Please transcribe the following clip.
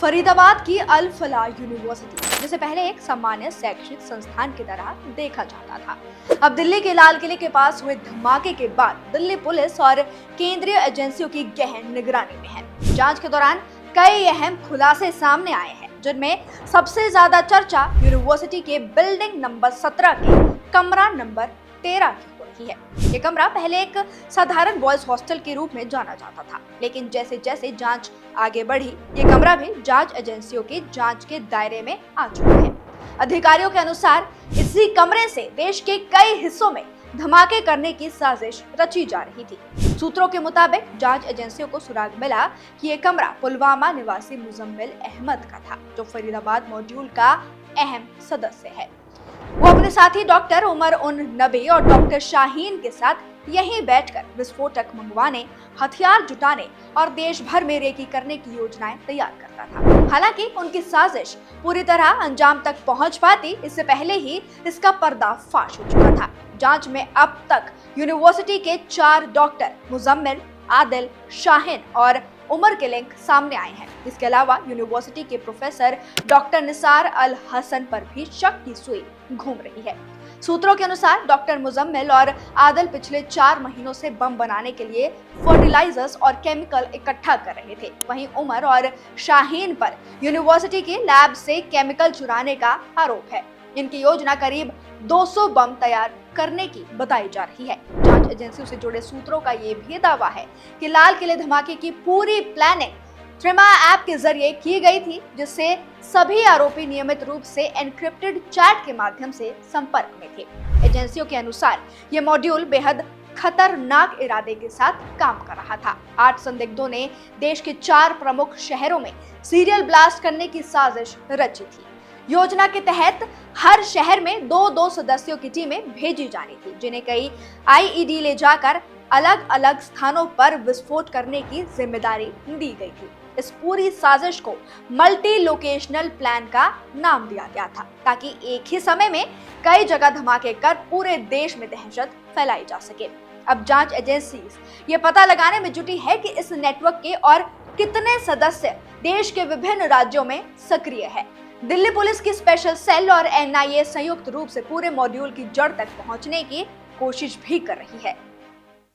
फरीदाबाद की अल फलाह यूनिवर्सिटी, जिसे पहले एक सामान्य शैक्षणिक संस्थान की तरह देखा जाता था, अब दिल्ली के लाल किले के पास हुए धमाके के बाद दिल्ली पुलिस और केंद्रीय एजेंसियों की गहन निगरानी में है। जांच के दौरान कई अहम खुलासे सामने आए हैं, जिनमें सबसे ज्यादा चर्चा यूनिवर्सिटी के बिल्डिंग नंबर 17 के कमरा नंबर 13 की हो रही है। ये कमरा पहले एक साधारण बॉयज हॉस्टल के रूप में जाना जाता था, लेकिन जैसे जैसे जांच आगे बढ़ी, ये कमरा भी जांच एजेंसियों की जांच के दायरे में आ चुका है। अधिकारियों के अनुसार इसी कमरे से देश के कई हिस्सों में धमाके करने की साजिश रची जा रही थी। सूत्रों के मुताबिक जांच एजेंसियों को सुराग मिला कि ये कमरा पुलवामा निवासी मुजम्मिल अहमद का था, जो फरीदाबाद मॉड्यूल का अहम सदस्य है। वो अपने साथी डॉक्टर उमर उन नबी और डॉक्टर शाहीन के साथ यहीं बैठकर विस्फोटक मंगवाने, हथियार जुटाने और देश भर में रेकी करने की योजनाएं तैयार करता था। हालांकि उनकी साजिश पूरी तरह अंजाम तक पहुंच पाती, इससे पहले ही इसका पर्दाफाश हो चुका था। जांच में अब तक यूनिवर्सिटी के 4 डॉक्टर मुजम्मिल, आदिल, शाहीन और उमर के लिंक सामने आए हैं। इसके अलावा यूनिवर्सिटी के प्रोफेसर डॉक्टर निसार अल हसन पर भी शक की सुई घूम रही है। सूत्रों के अनुसार डॉक्टर मुजम्मिल और आदिल पिछले 4 महीनों से बम बनाने के लिए फर्टिलाइजर्स और केमिकल इकट्ठा कर रहे थे। वहीं उमर और शाहीन पर यूनिवर्सिटी के लैब से केमिकल चुराने का आरोप है। इनकी योजना करीब 200 बम तैयार करने की बताई जा रही है। जांच एजेंसियों से जुड़े सूत्रों का ये भी दावा है कि लाल किले धमाके की पूरी प्लानिंग ट्रिमा ऐप के जरिए की गई थी, जिससे सभी आरोपी नियमित रूप से एनक्रिप्टेड चैट के माध्यम से संपर्क में थे। एजेंसियों के अनुसार ये मॉड्यूल बेहद खतरनाक इरादे के साथ काम कर रहा था। 8 संदिग्धों ने देश के 4 प्रमुख शहरों में सीरियल ब्लास्ट करने की साजिश रची थी। योजना के तहत हर शहर में 2-2 सदस्यों की टीमें भेजी जानी थी, जिन्हें कई आईईडी ले जाकर अलग अलग स्थानों पर विस्फोट करने की जिम्मेदारी दी गई थी। इस पूरी साजिश को मल्टी लोकेशनल प्लान का नाम दिया गया था, ताकि एक ही समय में कई जगह धमाके कर पूरे देश में दहशत फैलाई जा सके। अब जांच एजेंसी ये पता लगाने में जुटी है कि इस नेटवर्क के और कितने सदस्य देश के विभिन्न राज्यों में सक्रिय है। दिल्ली पुलिस की स्पेशल सेल और एनआईए संयुक्त रूप से पूरे मॉड्यूल की जड़ तक पहुंचने की कोशिश भी कर रही है।